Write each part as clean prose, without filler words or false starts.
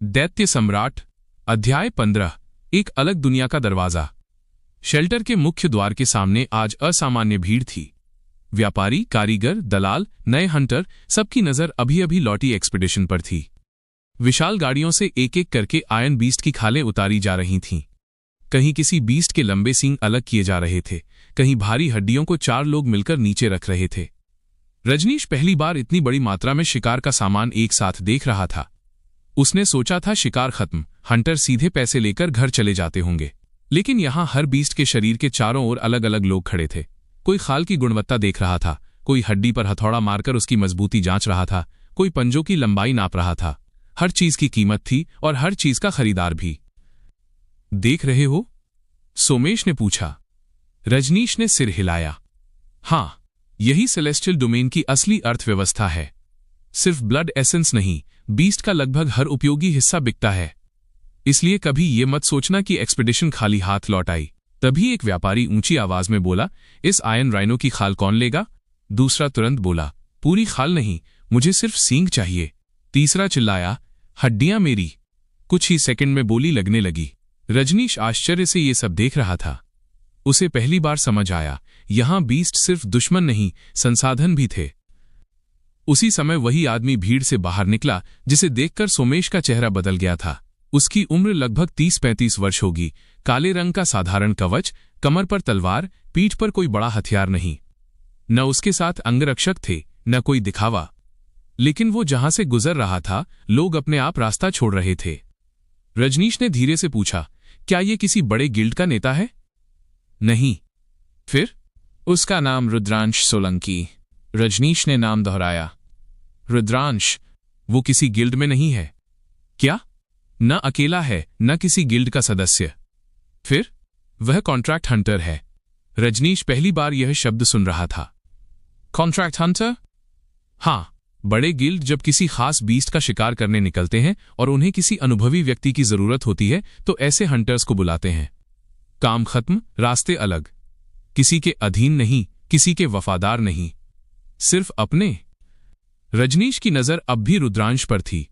दैत्य सम्राट अध्याय 15 एक अलग दुनिया का दरवाजा। शेल्टर के मुख्य द्वार के सामने आज असामान्य भीड़ थी। व्यापारी, कारीगर, दलाल, नए हंटर, सबकी नजर अभी अभी लौटी एक्सपीडिशन पर थी। विशाल गाड़ियों से एक एक करके आयरन बीस्ट की खालें उतारी जा रही थीं। कहीं किसी बीस्ट के लंबे सींग अलग किए जा रहे थे, कहीं भारी हड्डियों को 4 लोग मिलकर नीचे रख रहे थे। रजनीश पहली बार इतनी बड़ी मात्रा में शिकार का सामान एक साथ देख रहा था। उसने सोचा था शिकार खत्म, हंटर सीधे पैसे लेकर घर चले जाते होंगे, लेकिन यहां हर बीस्ट के शरीर के चारों ओर अलग अलग लोग खड़े थे। कोई खाल की गुणवत्ता देख रहा था, कोई हड्डी पर हथौड़ा मारकर उसकी मजबूती जांच रहा था, कोई पंजों की लंबाई नाप रहा था। हर चीज की कीमत थी और हर चीज का खरीदार भी। देख रहे हो? सोमेश ने पूछा। रजनीश ने सिर हिलाया। हां, यही सेलेस्टियल डोमेन की असली अर्थव्यवस्था है। सिर्फ ब्लड एसेंस नहीं, बीस्ट का लगभग हर उपयोगी हिस्सा बिकता है। इसलिए कभी ये मत सोचना कि एक्सपीडिशन खाली हाथ लौट आई। तभी एक व्यापारी ऊंची आवाज में बोला, इस आयरन राइनो की खाल कौन लेगा? दूसरा तुरंत बोला, पूरी खाल नहीं, मुझे सिर्फ सींग चाहिए। तीसरा चिल्लाया, हड्डियां मेरी। कुछ ही सेकंड में बोली लगने लगी। रजनीश आश्चर्य से ये सब देख रहा था। उसे पहली बार समझ आया, यहां बीस्ट सिर्फ दुश्मन नहीं, संसाधन भी थे। उसी समय वही आदमी भीड़ से बाहर निकला, जिसे देखकर सोमेश का चेहरा बदल गया था। उसकी उम्र लगभग 30-35 वर्ष होगी। काले रंग का साधारण कवच, कमर पर तलवार, पीठ पर कोई बड़ा हथियार नहीं। न उसके साथ अंगरक्षक थे, न कोई दिखावा। लेकिन वो जहां से गुजर रहा था, लोग अपने आप रास्ता छोड़ रहे थे। रजनीश ने धीरे से पूछा, क्या ये किसी बड़े गिल्ड का नेता है? नहीं। फिर? उसका नाम रुद्रांश सोलंकी। रजनीश ने नाम दोहराया। रुद्रांश? वो किसी गिल्ड में नहीं है? क्या? न अकेला है, न किसी गिल्ड का सदस्य। फिर? वह कॉन्ट्रैक्ट हंटर है। रजनीश पहली बार यह शब्द सुन रहा था। Contract Hunter? हां, बड़े गिल्ड जब किसी खास बीस्ट का शिकार करने निकलते हैं और उन्हें किसी अनुभवी व्यक्ति की जरूरत होती है तो ऐसे हंटर्स को बुलाते हैं। काम खत्म, रास्ते अलग। किसी के अधीन नहीं, किसी के वफादार नहीं, सिर्फ अपने। रजनीश की नजर अब भी रुद्रांश पर थी।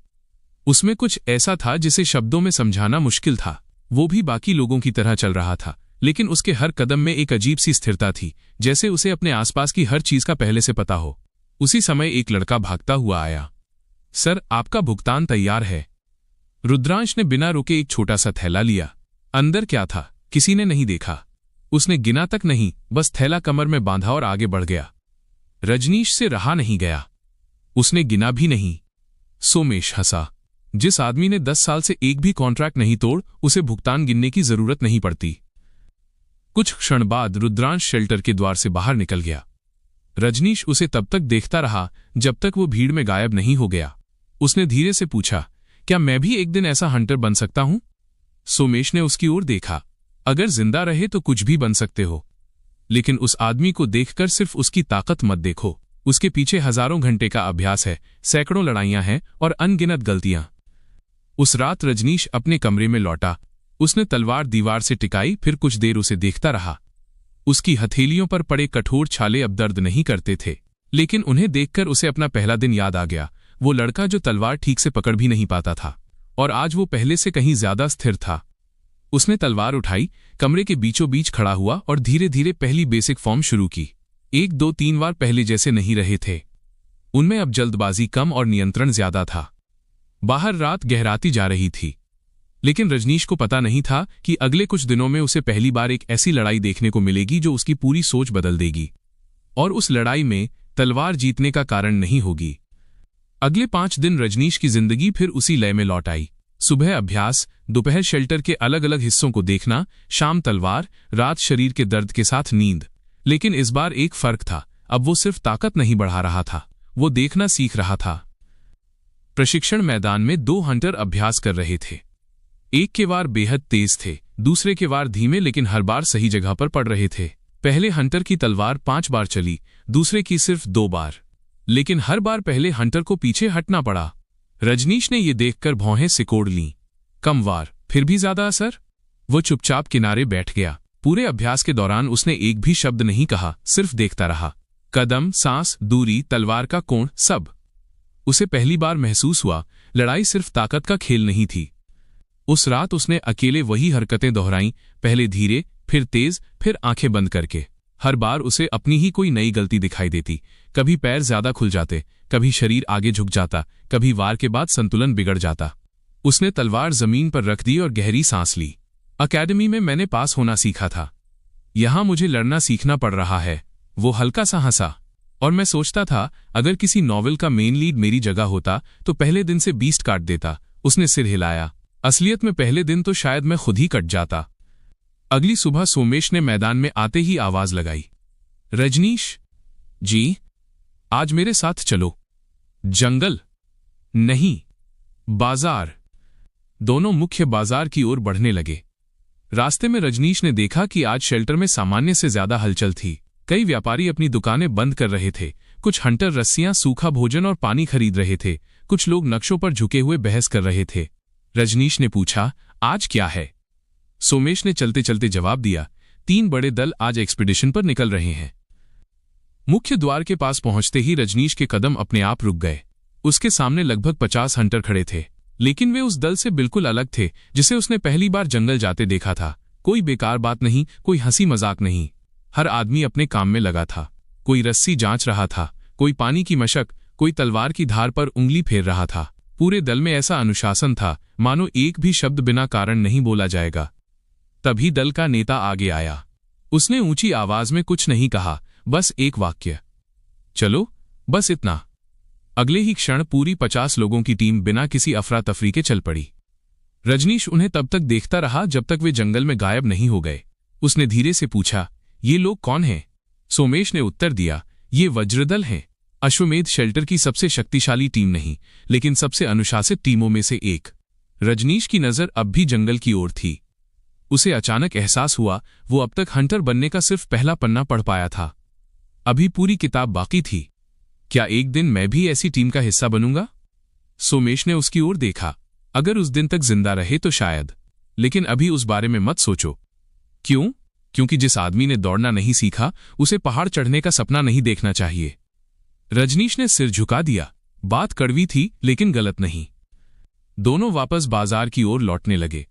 उसमें कुछ ऐसा था जिसे शब्दों में समझाना मुश्किल था। वो भी बाकी लोगों की तरह चल रहा था, लेकिन उसके हर कदम में एक अजीब सी स्थिरता थी, जैसे उसे अपने आसपास की हर चीज का पहले से पता हो। उसी समय एक लड़का भागता हुआ आया। सर, आपका भुगतान तैयार है। रुद्रांश ने बिना रुके एक छोटा सा थैला लिया। अंदर क्या था, किसी ने नहीं देखा। उसने गिना तक नहीं, बस थैला कमर में बांधा और आगे बढ़ गया। रजनीश से रहा नहीं गया। उसने गिना भी नहीं। सोमेश हंसा। जिस आदमी ने 10 साल से एक भी कॉन्ट्रैक्ट नहीं तोड़, उसे भुगतान गिनने की जरूरत नहीं पड़ती। कुछ क्षण बाद रुद्रांश शेल्टर के द्वार से बाहर निकल गया। रजनीश उसे तब तक देखता रहा जब तक वो भीड़ में गायब नहीं हो गया। उसने धीरे से पूछा, क्या मैं भी एक दिन ऐसा हंटर बन सकता हूं? सोमेश ने उसकी ओर देखा। अगर जिंदा रहे तो कुछ भी बन सकते हो, लेकिन उस आदमी को देखकर सिर्फ उसकी ताकत मत देखो। उसके पीछे हजारों घंटे का अभ्यास है, सैकड़ों लड़ाइयां हैं और अनगिनत गलतियां। उस रात रजनीश अपने कमरे में लौटा। उसने तलवार दीवार से टिकाई, फिर कुछ देर उसे देखता रहा। उसकी हथेलियों पर पड़े कठोर छाले अब दर्द नहीं करते थे, लेकिन उन्हें देखकर उसे अपना पहला दिन याद आ गया। वो लड़का जो तलवार ठीक से पकड़ भी नहीं पाता था, और आज वो पहले से कहीं ज्यादा स्थिर था। उसने तलवार उठाई, कमरे के बीचों बीच खड़ा हुआ और धीरे धीरे पहली बेसिक फॉर्म शुरू की। 1, 2, 3 बार पहले जैसे नहीं रहे थे। उनमें अब जल्दबाजी कम और नियंत्रण ज्यादा था। बाहर रात गहराती जा रही थी, लेकिन रजनीश को पता नहीं था कि अगले कुछ दिनों में उसे पहली बार एक ऐसी लड़ाई देखने को मिलेगी जो उसकी पूरी सोच बदल देगी। और उस लड़ाई में तलवार जीतने का कारण नहीं होगी। अगले 5 दिन रजनीश की जिंदगी फिर उसी लय में लौट आई। सुबह अभ्यास, दोपहर शेल्टर के अलग अलग हिस्सों को देखना, शाम तलवार, रात शरीर के दर्द के साथ नींद। लेकिन इस बार एक फर्क था। अब वो सिर्फ ताकत नहीं बढ़ा रहा था, वो देखना सीख रहा था। प्रशिक्षण मैदान में 2 हंटर अभ्यास कर रहे थे। एक के वार बेहद तेज थे, दूसरे के वार धीमे लेकिन हर बार सही जगह पर पड़ रहे थे। पहले हंटर की तलवार 5 बार चली, दूसरे की सिर्फ 2 बार, लेकिन हर बार पहले हंटर को पीछे हटना पड़ा। रजनीश ने यह देखकर भौहें सिकोड़ लीं। कम वार, फिर भी ज्यादा असर। वो चुपचाप किनारे बैठ गया। पूरे अभ्यास के दौरान उसने एक भी शब्द नहीं कहा, सिर्फ देखता रहा। कदम, सांस, दूरी, तलवार का कोण, सब। उसे पहली बार महसूस हुआ लड़ाई सिर्फ ताकत का खेल नहीं थी। उस रात उसने अकेले वही हरकतें दोहराईं, पहले धीरे, फिर तेज, फिर आंखें बंद करके। हर बार उसे अपनी ही कोई नई गलती दिखाई देती। कभी पैर ज्यादा खुल जाते, कभी शरीर आगे झुक जाता, कभी वार के बाद संतुलन बिगड़ जाता। उसने तलवार जमीन पर रख दी और गहरी सांस ली। अकेडमी में मैंने पास होना सीखा था, यहां मुझे लड़ना सीखना पड़ रहा है। वो हल्का सा हंसा। और मैं सोचता था, अगर किसी नॉवेल का मेन लीड मेरी जगह होता तो पहले दिन से बीस्ट काट देता। उसने सिर हिलाया। असलियत में पहले दिन तो शायद मैं खुद ही कट जाता। अगली सुबह सोमेश ने मैदान में आते ही आवाज लगाई, रजनीश जी, आज मेरे साथ चलो। जंगल नहीं, बाजार। दोनों मुख्य बाजार की ओर बढ़ने लगे। रास्ते में रजनीश ने देखा कि आज शेल्टर में सामान्य से ज्यादा हलचल थी। कई व्यापारी अपनी दुकानें बंद कर रहे थे, कुछ हंटर रस्सियां, सूखा भोजन और पानी खरीद रहे थे, कुछ लोग नक्शों पर झुके हुए बहस कर रहे थे। रजनीश ने पूछा, आज क्या है? सोमेश ने चलते चलते जवाब दिया, 3 बड़े दल आज एक्सपीडिशन पर निकल रहे हैं। मुख्य द्वार के पास पहुंचते ही रजनीश के कदम अपने आप रुक गए। उसके सामने लगभग 50 हंटर खड़े थे, लेकिन वे उस दल से बिल्कुल अलग थे जिसे उसने पहली बार जंगल जाते देखा था। कोई बेकार बात नहीं, कोई हंसी मजाक नहीं। हर आदमी अपने काम में लगा था। कोई रस्सी जांच रहा था, कोई पानी की मशक, कोई तलवार की धार पर उंगली फेर रहा था। पूरे दल में ऐसा अनुशासन था मानो एक भी शब्द बिना कारण नहीं बोला जाएगा। तभी दल का नेता आगे आया। उसने ऊंची आवाज में कुछ नहीं कहा, बस एक वाक्य, चलो, बस इतना। अगले ही क्षण पूरी 50 लोगों की टीम बिना किसी अफरा तफरी के चल पड़ी। रजनीश उन्हें तब तक देखता रहा जब तक वे जंगल में गायब नहीं हो गए। उसने धीरे से पूछा, ये लोग कौन हैं? सोमेश ने उत्तर दिया, ये वज्रदल हैं। अश्वमेध शेल्टर की सबसे शक्तिशाली टीम नहीं, लेकिन सबसे अनुशासित टीमों में से एक। रजनीश की नजर अब भी जंगल की ओर थी। उसे अचानक एहसास हुआ, वो अब तक हंटर बनने का सिर्फ पहला पन्ना पढ़ पाया था। अभी पूरी किताब बाकी थी। क्या एक दिन मैं भी ऐसी टीम का हिस्सा बनूंगा? सोमेश ने उसकी ओर देखा। अगर उस दिन तक जिंदा रहे तो शायद, लेकिन अभी उस बारे में मत सोचो। क्यों? क्योंकि जिस आदमी ने दौड़ना नहीं सीखा, उसे पहाड़ चढ़ने का सपना नहीं देखना चाहिए। रजनीश ने सिर झुका दिया। बात कड़वी थी, लेकिन गलत नहीं। दोनों वापस बाजार की ओर लौटने लगे।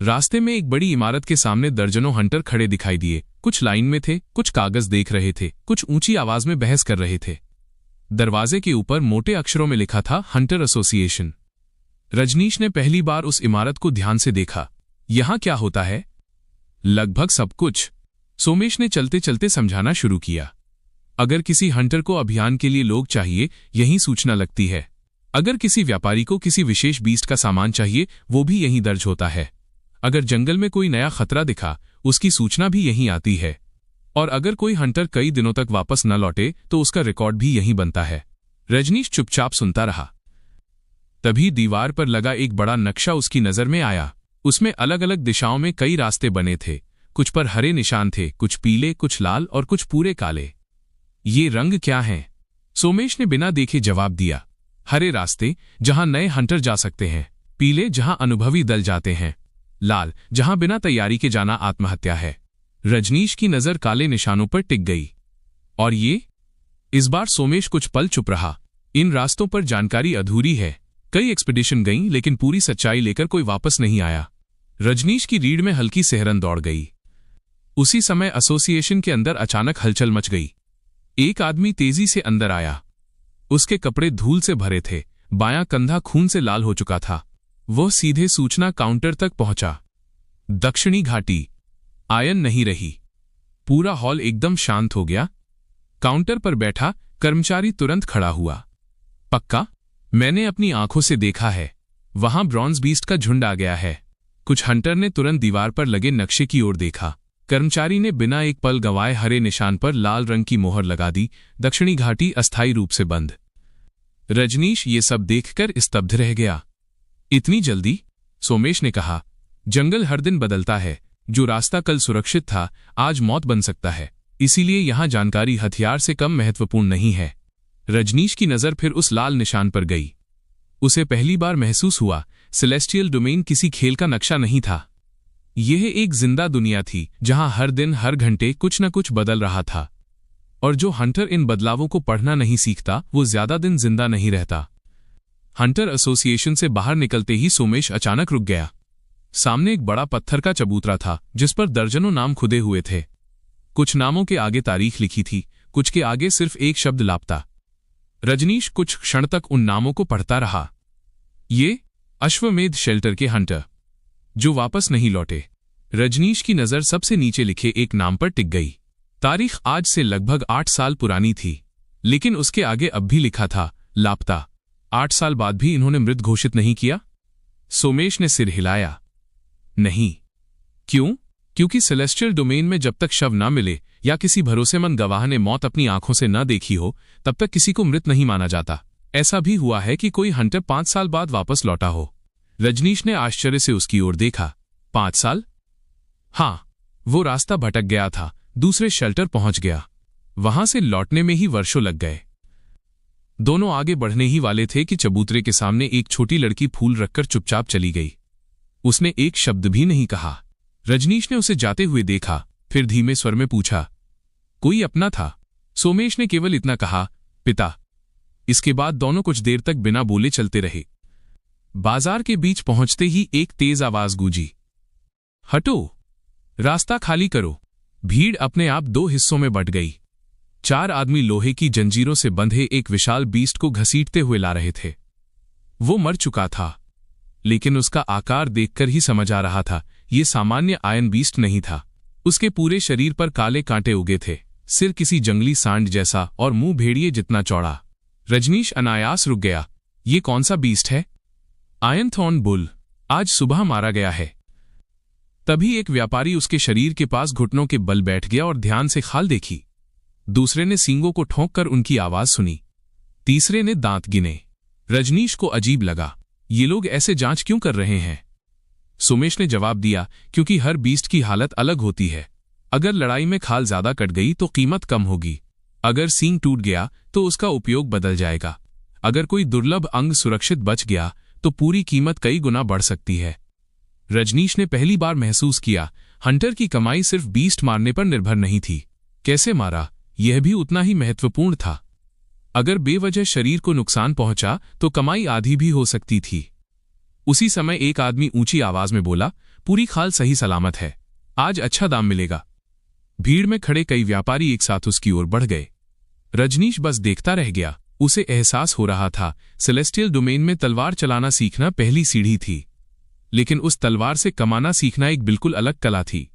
रास्ते में एक बड़ी इमारत के सामने दर्जनों हंटर खड़े दिखाई दिए। कुछ लाइन में थे, कुछ कागज देख रहे थे, कुछ ऊंची आवाज में बहस कर रहे थे। दरवाजे के ऊपर मोटे अक्षरों में लिखा था, हंटर एसोसिएशन। रजनीश ने पहली बार उस इमारत को ध्यान से देखा। यहां क्या होता है? लगभग सब कुछ, सोमेश ने चलते चलते समझाना शुरू किया। अगर किसी हंटर को अभियान के लिए लोग चाहिए, यहीं सूचना लगती है। अगर किसी व्यापारी को किसी विशेष बीस्ट का सामान चाहिए, वो भी यहीं दर्ज होता है। अगर जंगल में कोई नया खतरा दिखा, उसकी सूचना भी यहीं आती है। और अगर कोई हंटर कई दिनों तक वापस न लौटे, तो उसका रिकॉर्ड भी यहीं बनता है। रजनीश चुपचाप सुनता रहा। तभी दीवार पर लगा एक बड़ा नक्शा उसकी नजर में आया। उसमें अलग अलग दिशाओं में कई रास्ते बने थे। कुछ पर हरे निशान थे, कुछ पीले, कुछ लाल और कुछ पूरे काले। ये रंग क्या हैं? सोमेश ने बिना देखे जवाब दिया, हरे रास्ते जहां नए हंटर जा सकते हैं, पीले जहां अनुभवी दल जाते हैं, लाल जहां बिना तैयारी के जाना आत्महत्या है। रजनीश की नजर काले निशानों पर टिक गई। और ये? इस बार सोमेश कुछ पल चुप रहा। इन रास्तों पर जानकारी अधूरी है। कई एक्सपीडिशन गईं, लेकिन पूरी सच्चाई लेकर कोई वापस नहीं आया। रजनीश की रीढ़ में हल्की सिहरन दौड़ गई। उसी समय एसोसिएशन के अंदर अचानक हलचल मच गई। एक आदमी तेजी से अंदर आया। उसके कपड़े धूल से भरे थे, बायां कंधा खून से लाल हो चुका था। वह सीधे सूचना काउंटर तक पहुंचा। दक्षिणी घाटी। आयन नहीं रही। पूरा हॉल एकदम शांत हो गया। काउंटर पर बैठा कर्मचारी तुरंत खड़ा हुआ। पक्का? मैंने अपनी आंखों से देखा है। वहां ब्रॉन्ज बीस्ट का झुंड आ गया है। कुछ हंटर ने तुरंत दीवार पर लगे नक्शे की ओर देखा। कर्मचारी ने बिना एक पल गंवाए हरे निशान पर लाल रंग की मोहर लगा दी। दक्षिणी घाटी अस्थायी रूप से बंद। रजनीश ये सब देखकर स्तब्ध रह गया। इतनी जल्दी? सोमेश ने कहा, जंगल हर दिन बदलता है। जो रास्ता कल सुरक्षित था, आज मौत बन सकता है। इसीलिए यहां जानकारी हथियार से कम महत्वपूर्ण नहीं है। रजनीश की नजर फिर उस लाल निशान पर गई। उसे पहली बार महसूस हुआ, सेलेस्टियल डोमेन किसी खेल का नक्शा नहीं था। यह एक जिंदा दुनिया थी, जहां हर दिन हर घंटे कुछ न कुछ बदल रहा था। और जो हंटर इन बदलावों को पढ़ना नहीं सीखता, वो ज्यादा दिन जिंदा नहीं रहता। हंटर एसोसिएशन से बाहर निकलते ही सोमेश अचानक रुक गया। सामने एक बड़ा पत्थर का चबूतरा था जिस पर दर्जनों नाम खुदे हुए थे। कुछ नामों के आगे तारीख लिखी थी, कुछ के आगे सिर्फ एक शब्द लापता। रजनीश कुछ क्षण तक उन नामों को पढ़ता रहा। ये अश्वमेध शेल्टर के हंटर जो वापस नहीं लौटे। रजनीश की नजर सबसे नीचे लिखे एक नाम पर टिक गई। तारीख आज से लगभग 8 साल पुरानी थी, लेकिन उसके आगे अब भी लिखा था लापता। 8 साल बाद भी इन्होंने मृत घोषित नहीं किया? सोमेश ने सिर हिलाया। नहीं। क्यों? क्योंकि सेलेस्टियल डोमेन में जब तक शव न मिले या किसी भरोसेमंद गवाह ने मौत अपनी आंखों से न देखी हो, तब तक किसी को मृत नहीं माना जाता। ऐसा भी हुआ है कि कोई हंटर 5 साल बाद वापस लौटा हो। रजनीश ने आश्चर्य से उसकी ओर देखा। 5 साल? हाँ, वो रास्ता भटक गया था, दूसरे शेल्टर पहुंच गया। वहां से लौटने में ही वर्षों लग गए। दोनों आगे बढ़ने ही वाले थे कि चबूतरे के सामने एक छोटी लड़की फूल रखकर चुपचाप चली गई। उसने एक शब्द भी नहीं कहा। रजनीश ने उसे जाते हुए देखा, फिर धीमे स्वर में पूछा, कोई अपना था? सोमेश ने केवल इतना कहा, पिता। इसके बाद दोनों कुछ देर तक बिना बोले चलते रहे। बाजार के बीच पहुंचते ही एक तेज आवाज गूंजी, हटो, रास्ता खाली करो। भीड़ अपने आप 2 हिस्सों में बंट गई। 4 आदमी लोहे की जंजीरों से बंधे एक विशाल बीस्ट को घसीटते हुए ला रहे थे। वो मर चुका था, लेकिन उसका आकार देखकर ही समझ आ रहा था ये सामान्य आयन बीस्ट नहीं था। उसके पूरे शरीर पर काले कांटे उगे थे, सिर किसी जंगली सांड जैसा और मुंह भेड़िए जितना चौड़ा। रजनीश अनायास रुक गया। ये कौन सा बीस्ट है? आयन थॉर्न बुल, आज सुबह मारा गया है। तभी एक व्यापारी उसके शरीर के पास घुटनों के बल बैठ गया और ध्यान से खाल देखी। दूसरे ने सींगों को ठोंक कर उनकी आवाज सुनी। तीसरे ने दांत गिने। रजनीश को अजीब लगा, ये लोग ऐसे जांच क्यों कर रहे हैं? सोमेश ने जवाब दिया, क्योंकि हर बीस्ट की हालत अलग होती है। अगर लड़ाई में खाल ज्यादा कट गई तो कीमत कम होगी। अगर सींग टूट गया तो उसका उपयोग बदल जाएगा। अगर कोई दुर्लभ अंग सुरक्षित बच गया तो पूरी कीमत कई गुना बढ़ सकती है। रजनीश ने पहली बार महसूस किया, हंटर की कमाई सिर्फ बीस्ट मारने पर निर्भर नहीं थी, कैसे मारा यह भी उतना ही महत्वपूर्ण था। अगर बेवजह शरीर को नुकसान पहुंचा तो कमाई आधी भी हो सकती थी। उसी समय एक आदमी ऊंची आवाज में बोला, पूरी खाल सही सलामत है, आज अच्छा दाम मिलेगा। भीड़ में खड़े कई व्यापारी एक साथ उसकी ओर बढ़ गए। रजनीश बस देखता रह गया। उसे एहसास हो रहा था सेलेस्टियल डोमेन में तलवार चलाना सीखना पहली सीढ़ी थी, लेकिन उस तलवार से कमाना सीखना एक बिल्कुल अलग कला थी।